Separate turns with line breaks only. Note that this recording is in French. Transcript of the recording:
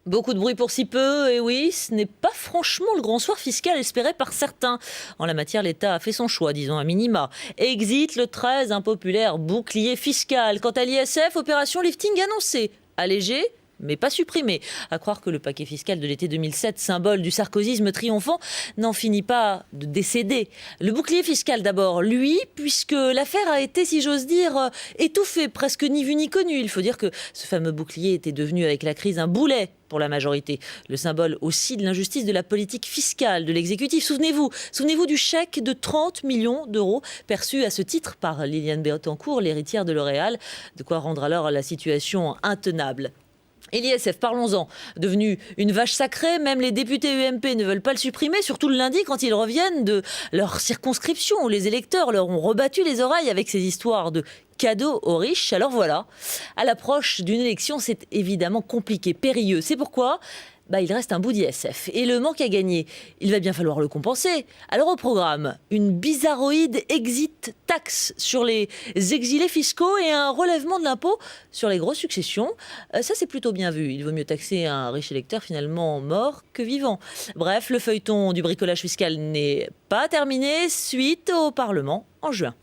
Beaucoup de bruit pour si peu, et oui, ce n'est pas franchement le grand soir fiscal espéré par certains. En la matière, l'État a fait son choix, disons à minima. Exit le très impopulaire bouclier fiscal. Quant à l'ISF, opération lifting annoncée. Allégé, mais pas supprimé. À croire que le paquet fiscal de l'été 2007, symbole du sarkozysme triomphant, n'en finit pas de décéder. Le bouclier fiscal d'abord, lui, puisque l'affaire a été, si j'ose dire, étouffée, presque ni vu ni connu. Il faut dire que ce fameux bouclier était devenu avec la crise un boulet pour la majorité. Le symbole aussi de l'injustice de la politique fiscale de l'exécutif. Souvenez-vous du chèque de 30 millions d'euros perçu à ce titre par Liliane Bettencourt, l'héritière de L'Oréal. De quoi rendre alors la situation intenable. Et l'ISF, parlons-en, devenu une vache sacrée, même les députés UMP ne veulent pas le supprimer, surtout le lundi quand ils reviennent de leur circonscription où les électeurs leur ont rebattu les oreilles avec ces histoires de cadeaux aux riches. Alors voilà, à l'approche d'une élection, c'est évidemment compliqué, périlleux. C'est pourquoi il reste un bout d'ISF. Et le manque à gagner, il va bien falloir le compenser. Alors au programme, une bizarroïde exit tax sur les exilés fiscaux et un relèvement de l'impôt sur les grosses successions. Ça, c'est plutôt bien vu. Il vaut mieux taxer un riche électeur finalement mort que vivant. Bref, le feuilleton du bricolage fiscal n'est pas terminé. Suite au Parlement en juin.